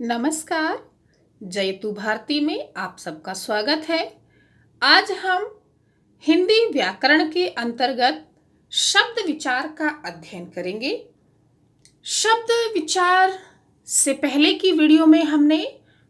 नमस्कार। जयतु भारती में आप सबका स्वागत है। आज हम हिंदी व्याकरण के अंतर्गत शब्द विचार का अध्ययन करेंगे। शब्द विचार से पहले की वीडियो में हमने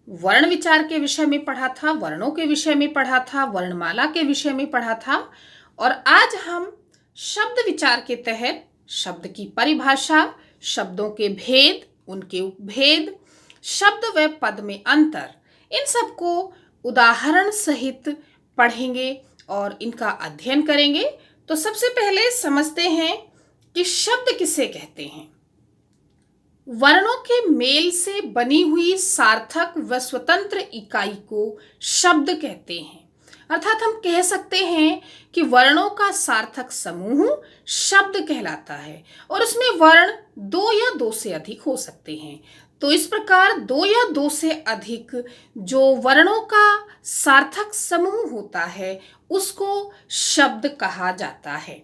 वर्ण विचार के विषय में पढ़ा था, वर्णों के विषय में पढ़ा था, वर्णमाला के विषय में पढ़ा था और आज हम शब्द विचार के तहत शब्द की परिभाषा, शब्दों के भेद, उनके उपभेद, शब्द व पद में अंतर, इन सबको उदाहरण सहित पढ़ेंगे और इनका अध्ययन करेंगे। तो सबसे पहले समझते हैं कि शब्द किसे कहते हैं। वर्णों के मेल से बनी हुई सार्थक व स्वतंत्र इकाई को शब्द कहते हैं। अर्थात हम कह सकते हैं कि वर्णों का सार्थक समूह शब्द कहलाता है और उसमें वर्ण दो या दो से अधिक हो सकते हैं। तो इस प्रकार दो या दो से अधिक जो वर्णों का सार्थक समूह होता है उसको शब्द कहा जाता है।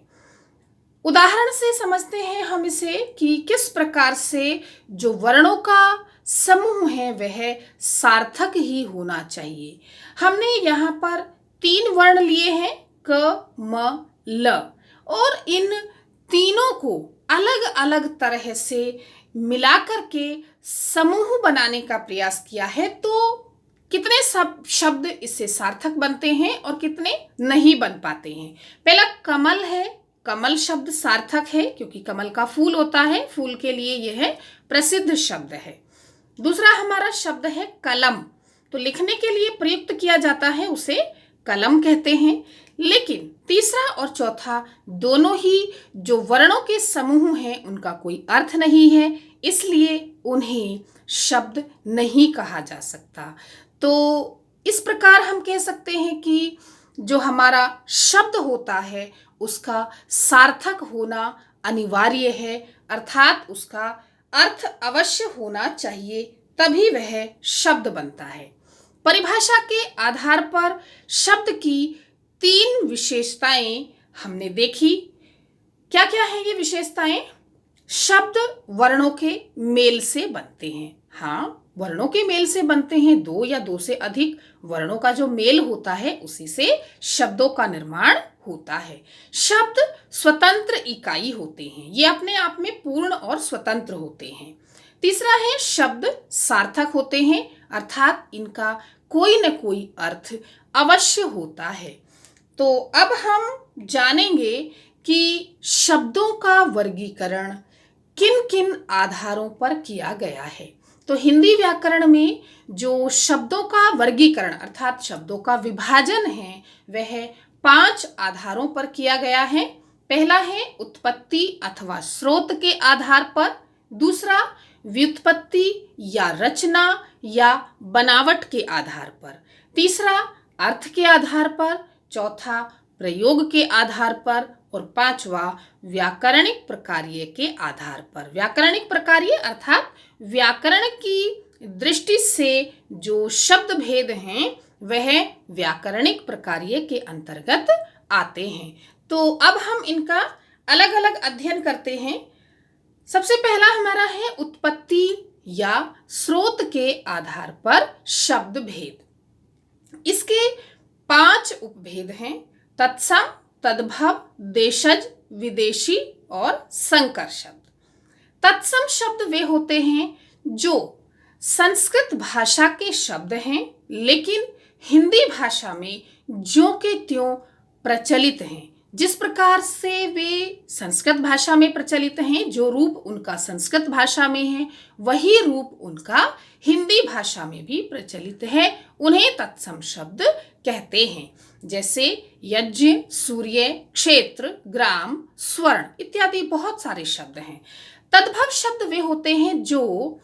उदाहरण से समझते हैं हम इसे कि किस प्रकार से जो वर्णों का समूह है वह सार्थक ही होना चाहिए। हमने यहाँ पर 3 वर्ण लिए हैं, क, म, ल, और इन तीनों को अलग अलग तरह से मिलाकर के समूह बनाने का प्रयास किया है। तो कितने सब शब्द इससे सार्थक बनते हैं और कितने नहीं बन पाते हैं। पहला कमल है। कमल शब्द सार्थक है क्योंकि कमल का फूल होता है, फूल के लिए यह प्रसिद्ध शब्द है। दूसरा हमारा शब्द है कलम। तो लिखने के लिए प्रयुक्त किया जाता है, उसे कलम कहते हैं। लेकिन तीसरा और चौथा दोनों ही जो वर्णों के समूह हैं उनका कोई अर्थ नहीं है, इसलिए उन्हें शब्द नहीं कहा जा सकता। तो इस प्रकार हम कह सकते हैं कि जो हमारा शब्द होता है उसका सार्थक होना अनिवार्य है, अर्थात उसका अर्थ अवश्य होना चाहिए, तभी वह शब्द बनता है। परिभाषा के आधार पर शब्द की 3 विशेषताएं हमने देखी। क्या क्या है ये विशेषताएं? शब्द वर्णों के मेल से बनते हैं। हाँ, वर्णों के मेल से बनते हैं। 2 या 2 से अधिक वर्णों का जो मेल होता है उसी से शब्दों का निर्माण होता है। शब्द स्वतंत्र इकाई होते हैं, ये अपने आप में पूर्ण और स्वतंत्र होते हैं। तीसरा है शब्द सार्थक होते हैं, अर्थात इनका कोई न कोई अर्थ अवश्य होता है। तो अब हम जानेंगे कि शब्दों का वर्गीकरण किन किन आधारों पर किया गया है। तो हिंदी व्याकरण में जो शब्दों का वर्गीकरण अर्थात शब्दों का विभाजन है वह 5 आधारों पर किया गया है। पहला है उत्पत्ति अथवा स्रोत के आधार पर, दूसरा व्युत्पत्ति या रचना या बनावट के आधार पर, तीसरा अर्थ के आधार पर, चौथा प्रयोग के आधार पर और पांचवा व्याकरणिक प्रकार्य के आधार पर। व्याकरणिक प्रकार्य अर्थात व्याकरण की दृष्टि से जो शब्द भेद हैं वह व्याकरणिक प्रकार्य के अंतर्गत आते हैं। तो अब हम इनका अलग अलग अध्ययन करते हैं। सबसे पहला हमारा है उत्पत्ति या स्रोत के आधार पर शब्द भेद। इसके 5 उपभेद हैं: तत्सम, तद्भव, देशज, विदेशी और संकर शब्द। तत्सम शब्द वे होते हैं जो संस्कृत भाषा के शब्द हैं लेकिन हिंदी भाषा में ज्यों के त्यों प्रचलित हैं। जिस प्रकार से वे संस्कृत भाषा में प्रचलित हैं, जो रूप उनका संस्कृत भाषा में है वही रूप उनका हिंदी भाषा में भी प्रचलित है, उन्हें तत्सम शब्द कहते हैं। जैसे यज्ञ, सूर्य, क्षेत्र, ग्राम, स्वर्ण इत्यादि बहुत सारे शब्द हैं। तद्भव शब्द वे होते हैं जो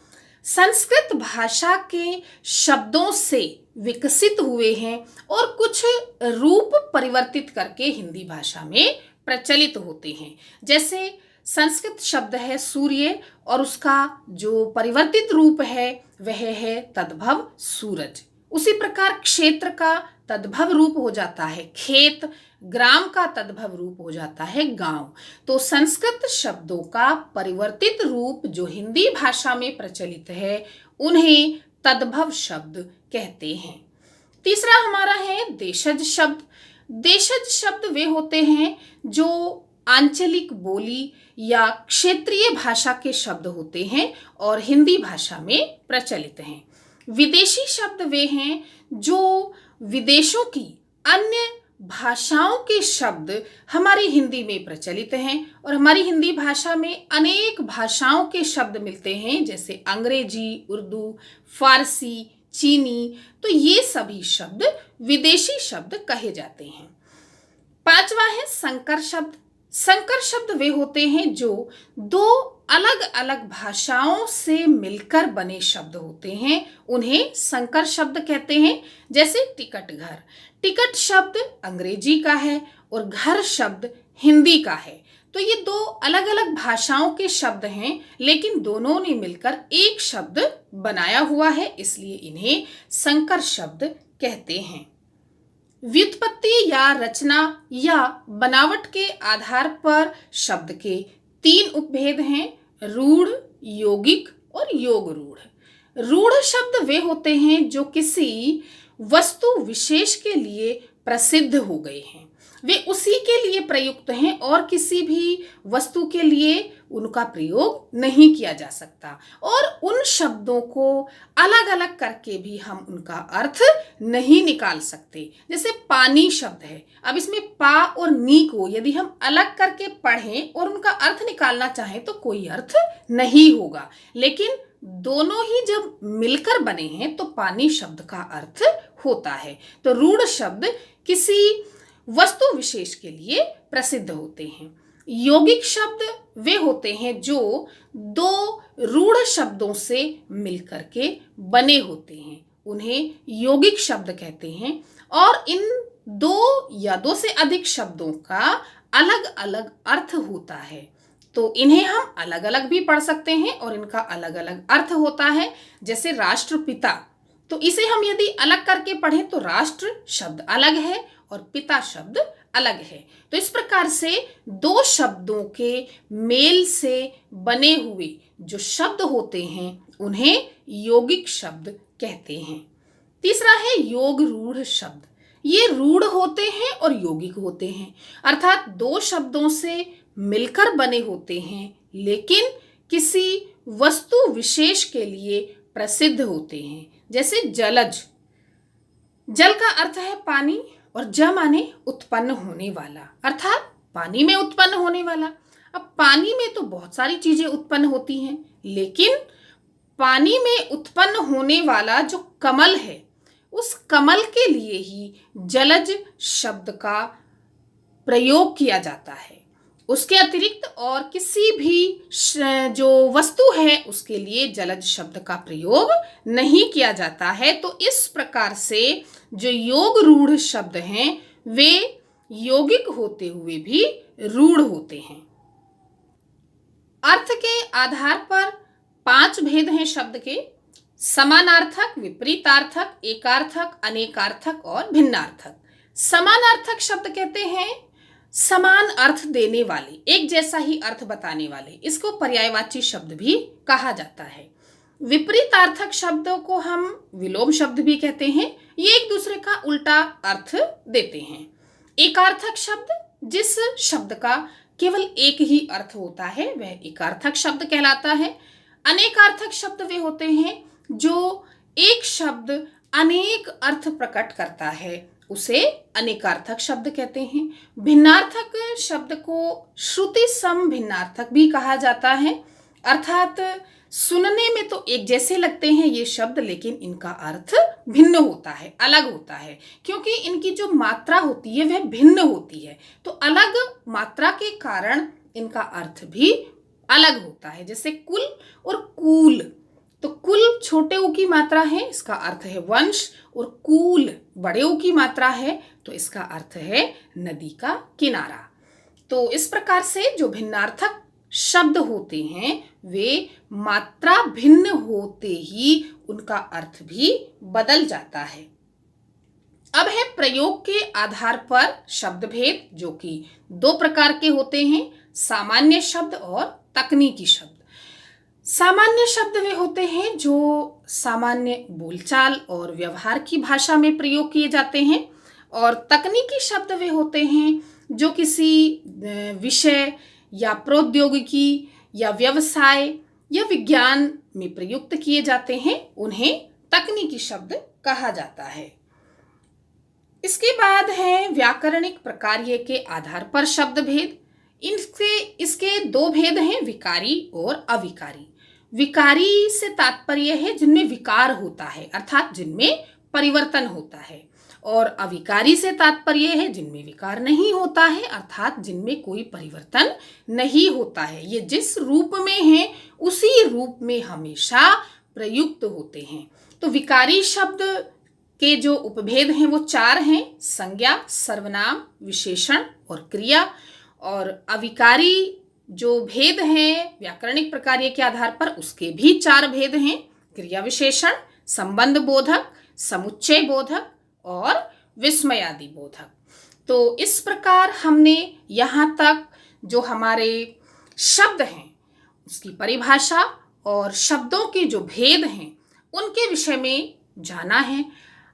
संस्कृत भाषा के शब्दों से विकसित हुए हैं और कुछ रूप परिवर्तित करके हिंदी भाषा में प्रचलित होते हैं। जैसे संस्कृत शब्द है सूर्य और उसका जो परिवर्तित रूप है वह है तद्भव सूरज। उसी प्रकार क्षेत्र का तद्भव रूप हो जाता है खेत, ग्राम का तद्भव रूप हो जाता है गांव। तो संस्कृत शब्दों का परिवर्तित रूप जो हिंदी भाषा में प्रचलित है उन्हें तद्भव शब्द कहते हैं। तीसरा हमारा है देशज शब्द। देशज शब्द वे होते हैं जो आंचलिक बोली या क्षेत्रीय भाषा के शब्द होते हैं और हिंदी भाषा में प्रचलित हैं। विदेशी शब्द वे हैं जो विदेशों की अन्य भाषाओं के शब्द हमारी हिंदी में प्रचलित हैं और हमारी हिंदी भाषा में अनेक भाषाओं के शब्द मिलते हैं, जैसे अंग्रेजी, उर्दू, फारसी, चीनी। तो ये सभी शब्द विदेशी शब्द कहे जाते हैं। पांचवा है संकर शब्द। संकर शब्द वे होते हैं जो दो अलग अलग भाषाओं से मिलकर बने शब्द होते हैं, उन्हें संकर शब्द कहते हैं। जैसे टिकट घर, टिकट शब्द अंग्रेजी का है और घर शब्द हिंदी का है। तो ये दो अलग अलग भाषाओं के शब्द हैं, लेकिन दोनों ने मिलकर एक शब्द बनाया हुआ है, इसलिए इन्हें संकर शब्द कहते हैं। व्युत्पत्ति या रचना या बनावट के आधार पर शब्द के तीन उपभेद हैं, रूढ़, यौगिक और योग रूढ़। रूढ़ शब्द वे होते हैं जो किसी वस्तु विशेष के लिए प्रसिद्ध हो गए हैं, वे उसी के लिए प्रयुक्त हैं और किसी भी वस्तु के लिए उनका प्रयोग नहीं किया जा सकता। और उन शब्दों को अलग अलग करके भी हम उनका अर्थ नहीं निकाल सकते। जैसे पानी शब्द है, अब इसमें पा और नी को यदि हम अलग करके पढ़ें और उनका अर्थ निकालना चाहें तो कोई अर्थ नहीं होगा, लेकिन दोनों ही जब मिलकर बने हैं तो पानी शब्द का अर्थ होता है। तो रूढ़ शब्द किसी वस्तु विशेष के लिए प्रसिद्ध होते हैं। यौगिक शब्द वे होते हैं जो दो रूढ़ शब्दों से मिलकर के बने होते हैं, उन्हें यौगिक शब्द कहते हैं। और इन दो या दो से अधिक शब्दों का अलग अलग अर्थ होता है, तो इन्हें हम अलग अलग भी पढ़ सकते हैं और इनका अलग अलग अर्थ होता है। जैसे राष्ट्रपिता, तो इसे हम यदि अलग करके पढ़ें तो राष्ट्र शब्द अलग है और पिता शब्द अलग है। तो इस प्रकार से दो शब्दों के मेल से बने हुए जो शब्द होते हैं उन्हें यौगिक शब्द कहते हैं। तीसरा है योग रूढ़ शब्द। ये रूढ़ होते हैं और यौगिक होते हैं, अर्थात दो शब्दों से मिलकर बने होते हैं लेकिन किसी वस्तु विशेष के लिए प्रसिद्ध होते हैं। जैसे जलज, जल का अर्थ है पानी और ज माने उत्पन्न होने वाला, अर्थात पानी में उत्पन्न होने वाला। अब पानी में तो बहुत सारी चीजें उत्पन्न होती हैं, लेकिन पानी में उत्पन्न होने वाला जो कमल है उस कमल के लिए ही जलज शब्द का प्रयोग किया जाता है। उसके अतिरिक्त और किसी भी जो वस्तु है उसके लिए जलज शब्द का प्रयोग नहीं किया जाता है। तो इस प्रकार से जो योग रूढ़ शब्द हैं वे यौगिक होते हुए भी रूढ़ होते हैं। अर्थ के आधार पर 5 भेद हैं शब्द के: समानार्थक, विपरीतार्थक, एकार्थक, अनेकार्थक और भिन्नार्थक। समानार्थक शब्द कहते हैं समान अर्थ देने वाले, एक जैसा ही अर्थ बताने वाले, इसको पर्यायवाची शब्द भी कहा जाता है। विपरीतार्थक शब्दों को हम विलोम शब्द भी कहते हैं, ये एक दूसरे का उल्टा अर्थ देते हैं। एकार्थक शब्द, जिस शब्द का केवल एक ही अर्थ होता है वह एकार्थक शब्द कहलाता है। अनेकार्थक शब्द वे होते हैं जो एक शब्द अनेक अर्थ प्रकट करता है, उसे अनेकार्थक शब्द कहते हैं। भिन्नार्थक शब्द को श्रुति सम भिन्नार्थक भी कहा जाता है, अर्थात सुनने में तो एक जैसे लगते हैं ये शब्द, लेकिन इनका अर्थ भिन्न होता है, अलग होता है, क्योंकि इनकी जो मात्रा होती है वह भिन्न होती है। तो अलग मात्रा के कारण इनका अर्थ भी अलग होता है। जैसे कुल और कूल, तो कुल छोटे ऊ की मात्रा है, इसका अर्थ है वंश, और कूल बड़े ऊ की मात्रा है तो इसका अर्थ है नदी का किनारा। तो इस प्रकार से जो भिन्नार्थक शब्द होते हैं वे मात्रा भिन्न होते ही उनका अर्थ भी बदल जाता है। अब है प्रयोग के आधार पर शब्द भेद, जो कि 2 प्रकार के होते हैं, सामान्य शब्द और तकनीकी शब्द। सामान्य शब्द वे होते हैं जो सामान्य बोलचाल और व्यवहार की भाषा में प्रयोग किए जाते हैं, और तकनीकी शब्द वे होते हैं जो किसी विषय या प्रौद्योगिकी या व्यवसाय या विज्ञान में प्रयुक्त किए जाते हैं, उन्हें तकनीकी शब्द कहा जाता है। इसके बाद है व्याकरणिक प्रकार्य के आधार पर शब्द भेद। इसके दो भेद हैं, विकारी और अविकारी। विकारी से तात्पर्य है जिनमें विकार होता है, अर्थात जिनमें परिवर्तन होता है, और अविकारी से तात्पर्य है जिनमें विकार नहीं होता है, अर्थात जिनमें कोई परिवर्तन नहीं होता है। ये जिस रूप में है उसी रूप में हमेशा प्रयुक्त होते हैं। तो विकारी शब्द के जो उपभेद हैं वो चार हैं, संज्ञा, सर्वनाम, विशेषण और क्रिया। और अविकारी जो भेद हैं व्याकरणिक प्रकार्य के आधार पर, उसके भी चार भेद हैं, क्रिया विशेषण, संबंध बोधक, समुच्चय बोधक और विस्मयादि बोधक। तो इस प्रकार हमने यहाँ तक जो हमारे शब्द हैं उसकी परिभाषा और शब्दों के जो भेद हैं उनके विषय में जाना है।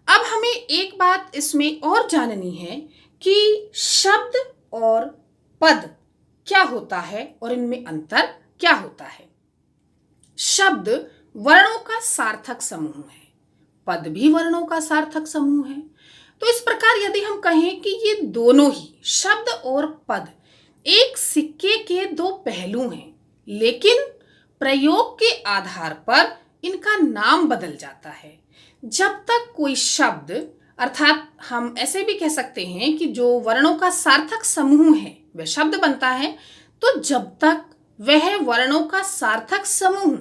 अब हमें एक बात इसमें और जाननी है कि शब्द और पद क्या होता है और इनमें अंतर क्या होता है। शब्द वर्णों का सार्थक समूह है, पद भी वर्णों का सार्थक समूह है। तो इस प्रकार यदि हम कहें कि ये दोनों ही शब्द और पद एक सिक्के के दो पहलू हैं, लेकिन प्रयोग के आधार पर इनका नाम बदल जाता है। जब तक कोई शब्द, अर्थात हम ऐसे भी कह सकते हैं कि जो वर्णों का सार्थक समूह है वह शब्द बनता है, तो जब तक वह वर्णों का सार्थक समूह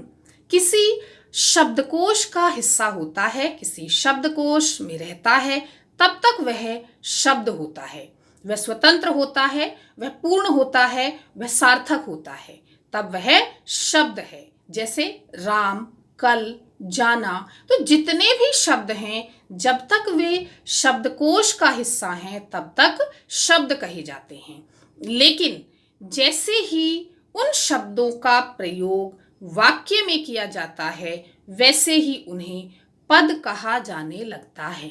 किसी शब्दकोश का हिस्सा होता है, किसी शब्दकोश में रहता है, तब तक वह शब्द होता है। वह स्वतंत्र होता है, वह पूर्ण होता है, वह सार्थक होता है, तब वह शब्द है। जैसे राम, कल, जाना। तो जितने भी शब्द हैं जब तक वे शब्दकोश का हिस्सा हैं तब तक शब्द कहे जाते हैं, लेकिन जैसे ही उन शब्दों का प्रयोग वाक्य में किया जाता है वैसे ही उन्हें पद कहा जाने लगता है।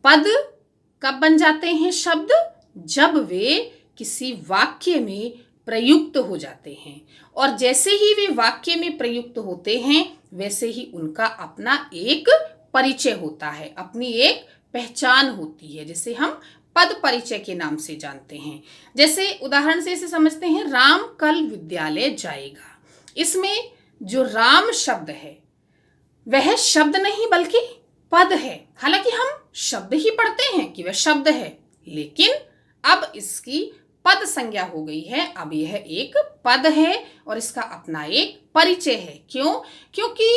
पद कब बन जाते हैं शब्द? जब वे किसी वाक्य में प्रयुक्त हो जाते हैं, और जैसे ही वे वाक्य में प्रयुक्त होते हैं वैसे ही उनका अपना एक परिचय होता है, अपनी एक पहचान होती है, जिसे हम पद परिचय के नाम से जानते हैं। जैसे उदाहरण से इसे समझते हैं, राम कल विद्यालय जाएगा। इसमें जो राम शब्द है वह शब्द नहीं बल्कि पद है। हालांकि हम शब्द ही पढ़ते हैं कि वह शब्द है, लेकिन अब इसकी पद संज्ञा हो गई है। अब यह एक पद है और इसका अपना एक परिचय है। क्यों? क्योंकि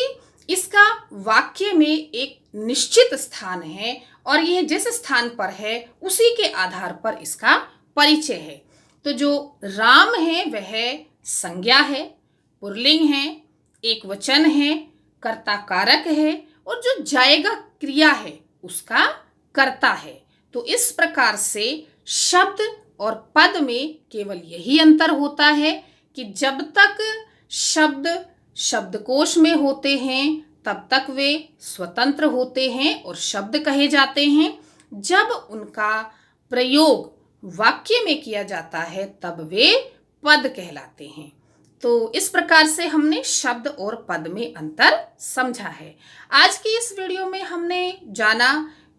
इसका वाक्य में एक निश्चित स्थान है और यह जिस स्थान पर है उसी के आधार पर इसका परिचय है। तो जो राम है वह संज्ञा है, पुल्लिंग है, एक वचन है, कर्ता कारक है, और जो जाएगा क्रिया है उसका कर्ता है। तो इस प्रकार से शब्द और पद में केवल यही अंतर होता है कि जब तक शब्द शब्दकोश में होते हैं तब तक वे स्वतंत्र होते हैं और शब्द कहे जाते हैं। जब उनका प्रयोग वाक्य में किया जाता है तब वे पद कहलाते हैं। तो इस प्रकार से हमने शब्द और पद में अंतर समझा है। आज की इस वीडियो में हमने जाना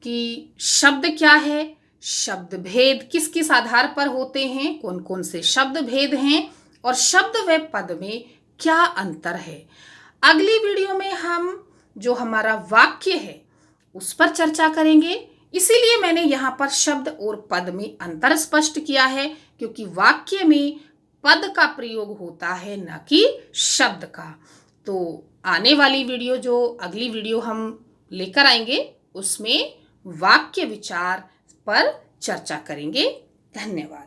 कि शब्द क्या है, शब्द भेद किस किस आधार पर होते हैं, कौन कौन से शब्द भेद हैं, और शब्द व पद में क्या अंतर है। अगली वीडियो में हम जो हमारा वाक्य है उस पर चर्चा करेंगे। इसीलिए मैंने यहाँ पर शब्द और पद में अंतर स्पष्ट किया है, क्योंकि वाक्य में पद का प्रयोग होता है न कि शब्द का। तो आने वाली वीडियो, जो अगली वीडियो हम लेकर आएंगे, उसमें वाक्य विचार पर चर्चा करेंगे। धन्यवाद।